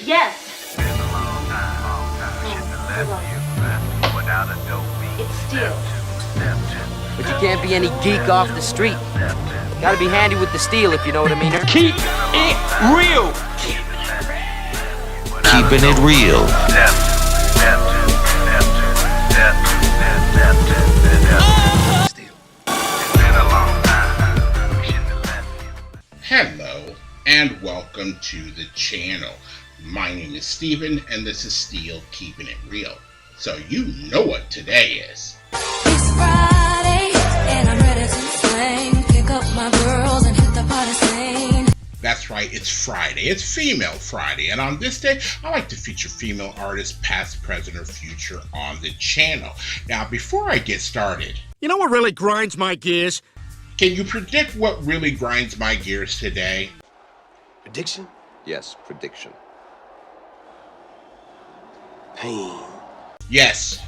Yes. Been a long time. Shouldn't have left you without a dope beat. It's still. But you can't be any geek off the street. Gotta be handy with the steel, if you know what I mean. Keep it real. Keeping it real. Hello and welcome to the channel. My name is Steven and this is Steel Keeping It Real. So you know what today is. It's Friday and I'm ready to slang. Pick up my girls and hit the party scene. That's right, it's Friday. It's Female Friday, and on this day, I like to feature female artists, past, present, or future on the channel. Now, before I get started, you know what really grinds my gears? Can you predict what really grinds my gears today? Prediction? Yes, prediction. Pain. Yes,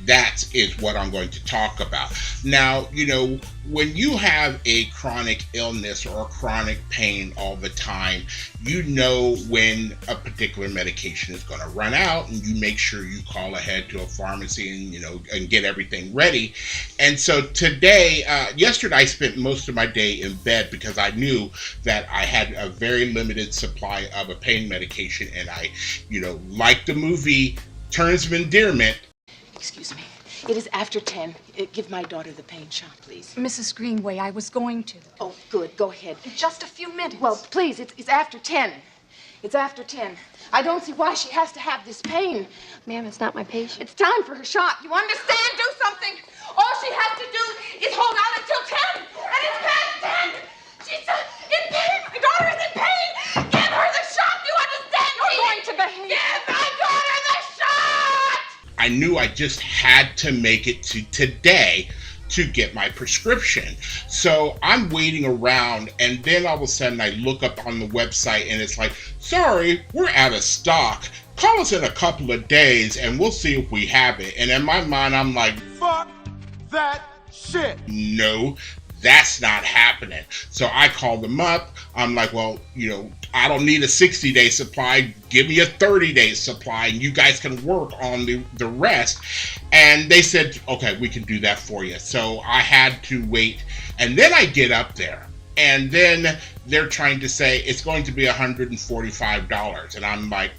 that is what I'm going to talk about. Now, you know, when you have a chronic illness or a chronic pain all the time, you know when a particular medication is going to run out, and you make sure you call ahead to a pharmacy and, you know, and get everything ready. And so today, yesterday, I spent most of my day in bed because I knew that I had a very limited supply of a pain medication. And I, you know, like the movie Terms of Endearment. Excuse me. It is after 10. Give my daughter the pain shot, please. Mrs. Greenway, I was going to. Oh, good. Go ahead. In just a few minutes. Well, please, it's after 10. It's after 10. I don't see why she has to have this pain. Ma'am, it's not my patient. It's time for her shot. You understand? Do something. All she has to do is hold out until 10. And it's past 10. She's in pain. My daughter is in pain. Give her the shot. You understand? You're going to behave. Give my daughter the shot. I knew I just had to make it to today to get my prescription. So I'm waiting around, and then all of a sudden I look up on the website and it's like, sorry, we're out of stock. Call us in a couple of days and we'll see if we have it. And in my mind, I'm like, Fuck that shit. no, that's not happening. So I called them up. I'm like, well, you know, I don't need a 60-day supply. Give me a 30-day supply and you guys can work on the rest. And they said, okay, we can do that for you. So I had to wait. And then I get up there. And then they're trying to say it's going to be $145. And I'm like,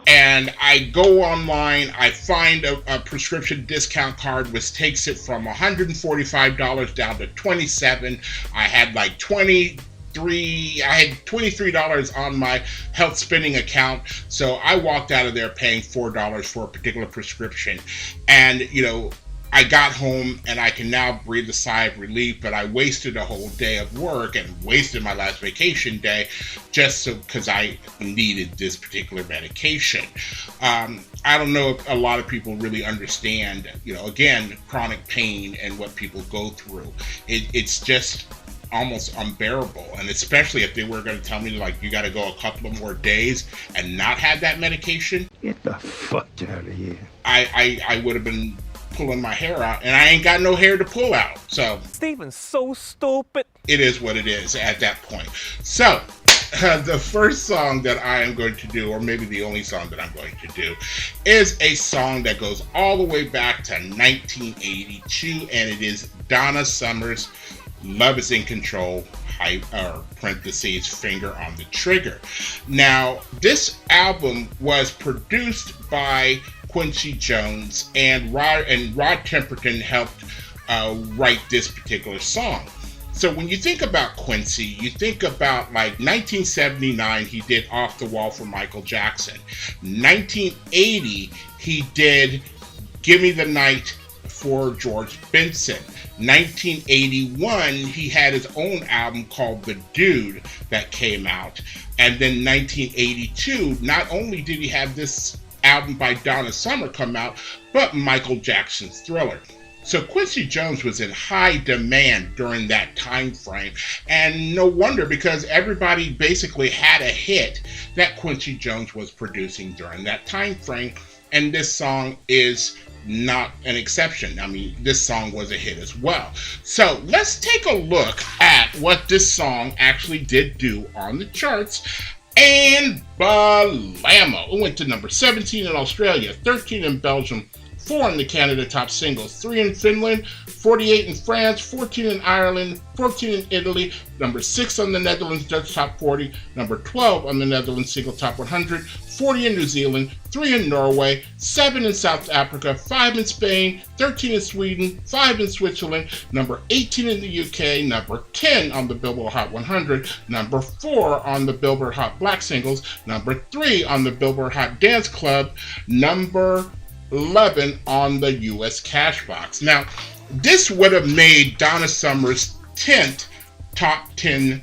and I go online, I find a prescription discount card which takes it from $145 down to $27. I had like $23 on my health spending account. So I walked out of there paying $4 for a particular prescription. And, you know, I got home and I can now breathe a sigh of relief, but I wasted a whole day of work and wasted my last vacation day just because I needed this particular medication. I don't know if a lot of people really understand, you know, again, chronic pain and what people go through. It's just almost unbearable, and especially if they were going to tell me, like, you got to go a couple of more days and not have that medication. Get the fuck out of here. I would have been pulling my hair out, and I ain't got no hair to pull out. So Steven's so stupid. it is what it is at that point. So the first song that I am going to do, or maybe the only song that I'm going to do, is a song that goes all the way back to 1982, and it is Donna Summer's Love Is in Control, parentheses, Finger on the Trigger. Now, this album was produced by Quincy Jones, and Rod Temperton helped write this particular song. So when you think about Quincy, you think about like 1979, he did Off the Wall for Michael Jackson. 1980, he did Give Me the Night for George Benson. 1981, he had his own album called The Dude that came out. And then 1982, not only did he have this album by Donna Summer come out, but Michael Jackson's Thriller. So Quincy Jones was in high demand during that time frame, and no wonder, because everybody basically had a hit that Quincy Jones was producing during that time frame. And this song is not an exception. I mean, this song was a hit as well. So let's take a look at what this song actually did do on the charts. And blammo! It went to number 17 in Australia, 13 in Belgium, 4 in the Canada top singles, 3 in Finland, 48 in France, 14 in Ireland, 14 in Italy, number 6 on the Netherlands Dutch top 40, number 12 on the Netherlands single top 100, 40 in New Zealand, 3 in Norway, 7 in South Africa, 5 in Spain, 13 in Sweden, 5 in Switzerland, number 18 in the UK, number 10 on the Billboard Hot 100, number 4 on the Billboard Hot Black Singles, number 3 on the Billboard Hot Dance Club, number 11 on the US Cashbox. Now, this would have made Donna Summer's 10th top 10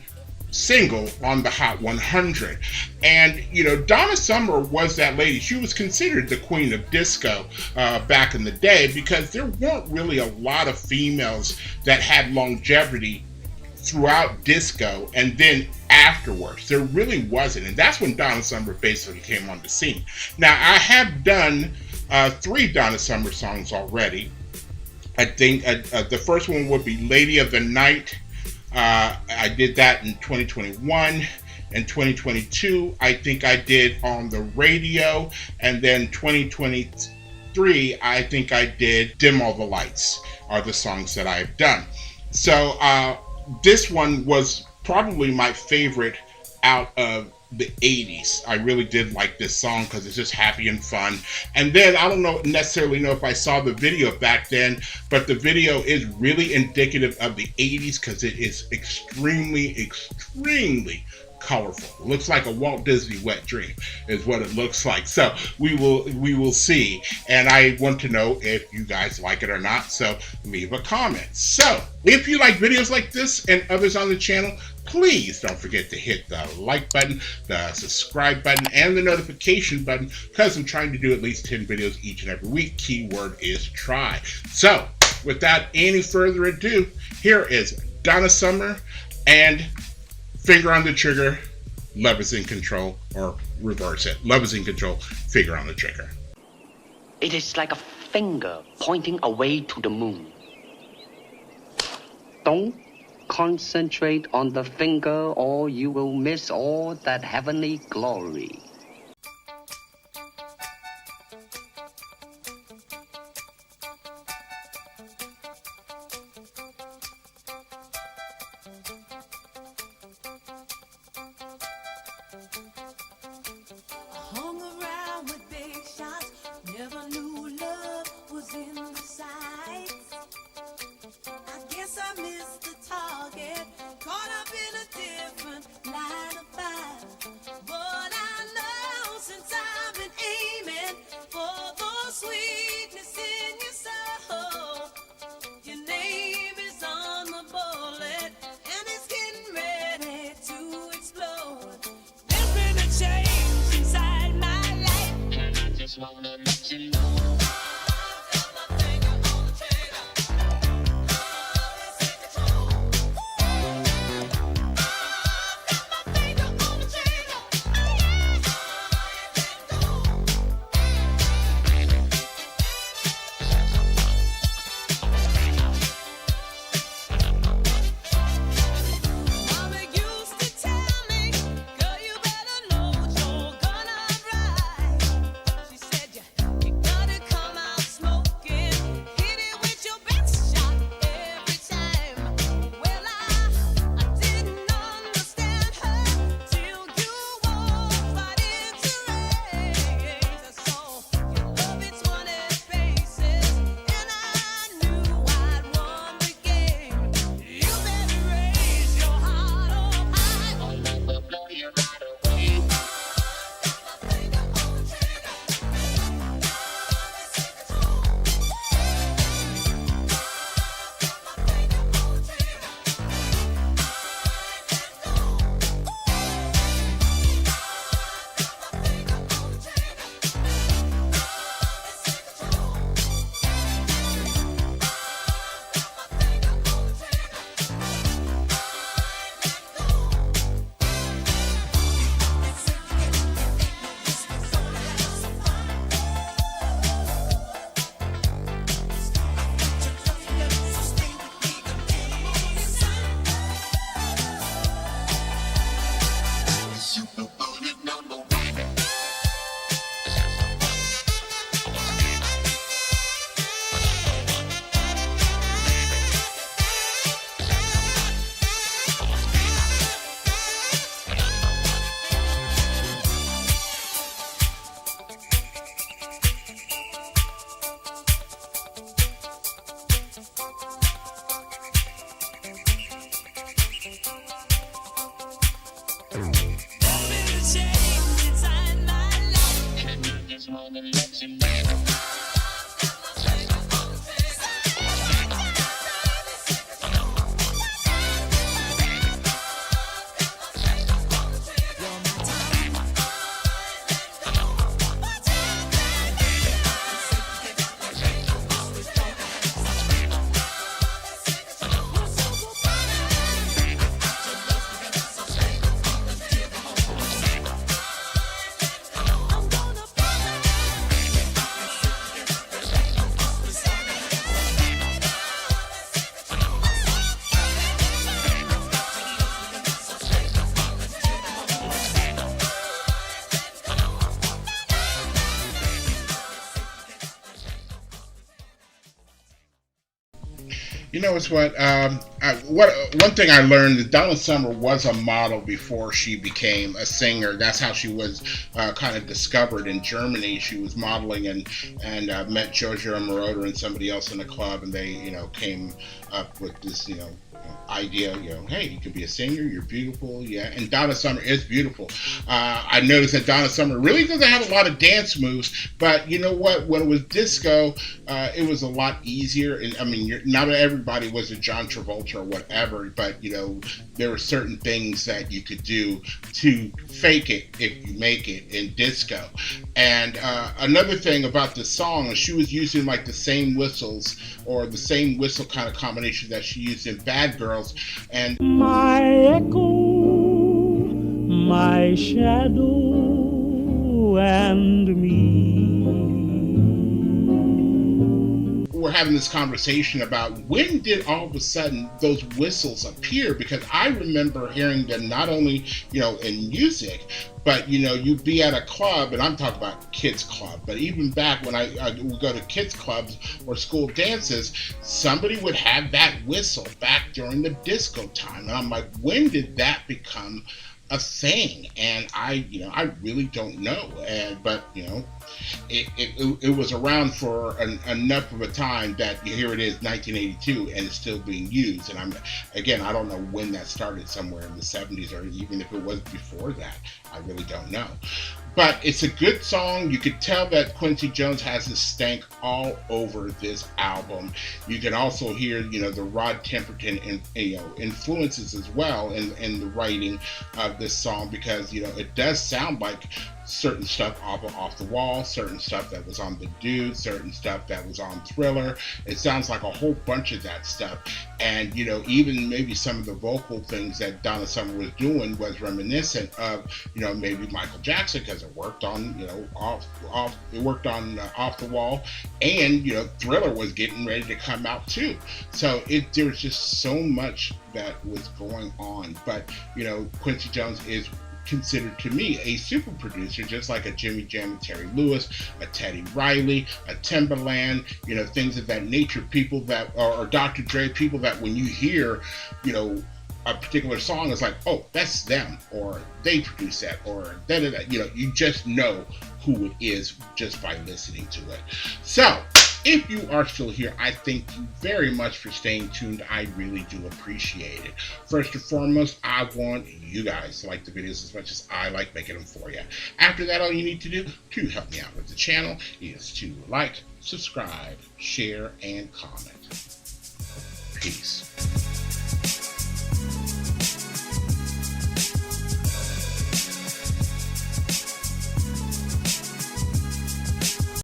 single on the Hot 100. And, you know, Donna Summer was that lady. She was considered the queen of disco back in the day because there weren't really a lot of females that had longevity throughout disco and then afterwards. There really wasn't. And that's when Donna Summer basically came on the scene. Now, I have done 3 Donna Summer songs already. I think the first one would be Lady of the Night. I did that in 2021. In 2022, I think I did On the Radio. And then 2023, I think I did Dim All the Lights are the songs that I've done. So this one was probably my favorite out of the 80s. I really did like this song because it's just happy and fun. And then I don't necessarily know if I saw the video back then, but the video is really indicative of the 80s because it is extremely colorful. It looks like a Walt Disney wet dream is what it looks like. So we will see. And I want to know if you guys like it or not. So leave a comment. So if you like videos like this and others on the channel, please don't forget to hit the like button, the subscribe button, and the notification button because I'm trying to do at least 10 videos each and every week. Keyword is try. So without any further ado, here is Donna Summer and Finger on the Trigger, Love is in Control, or reverse it. Love is in Control, Finger on the Trigger. It is like a finger pointing away to the moon. Don't concentrate on the finger or you will miss all that heavenly glory. Hung around with big shots, never knew love was in the sights. I guess I missed the target, caught up in a different line of fire. But I know You know, it's what one thing I learned that Donna Summer was a model before she became a singer. That's how she was kind of discovered in Germany. She was modeling and met Giorgio Moroder and somebody else in the club, and they came up with this idea, hey, you could be a singer, you're beautiful, yeah. And Donna Summer is beautiful. I noticed that Donna Summer really doesn't have a lot of dance moves, but you know what? When it was disco, it was a lot easier. And I mean, not everybody was a John Travolta or whatever, but there were certain things that you could do to fake it if you make it in disco. And another thing about the song is she was using like the same whistles or the same whistle kind of combination that she used in Bad Girls. And my echo, my shadow, and me. We're having this conversation about when did all of a sudden those whistles appear, because I remember hearing them not only in music, but you'd be at a club, and I'm talking about kids club, but even back when I would go to kids clubs or school dances, somebody would have that whistle back during the disco time, and I'm like, when did that become a thing? And I really don't know. But it was around for enough of a time that here it is, 1982, and it's still being used. And I don't know when that started, somewhere in the 70s, or even if it was before that. I really don't know. But it's a good song. You could tell that Quincy Jones has his stank all over this album. You can also hear, the Rod Temperton influences as well in the writing of this song, because it does sound like certain stuff off the wall, certain stuff that was on The Dude, certain stuff that was on Thriller. It sounds like a whole bunch of that stuff. And even maybe some of the vocal things that Donna Summer was doing was reminiscent of maybe Michael Jackson, because it worked on Off the Wall, and Thriller was getting ready to come out too. So there was just so much that was going on. But Quincy Jones is considered to me a super producer, just like a Jimmy Jam and Terry Lewis, a Teddy Riley, a Timbaland, things of that nature. People that, or Dr. Dre, people that when you hear, a particular song, is like, oh, that's them, or they produce that, or da-da-da. You just know who it is just by listening to it. So, if you are still here, I thank you very much for staying tuned. I really do appreciate it. First and foremost, I want you guys to like the videos as much as I like making them for you. After that, all you need to do to help me out with the channel is to like, subscribe, share, and comment. Peace.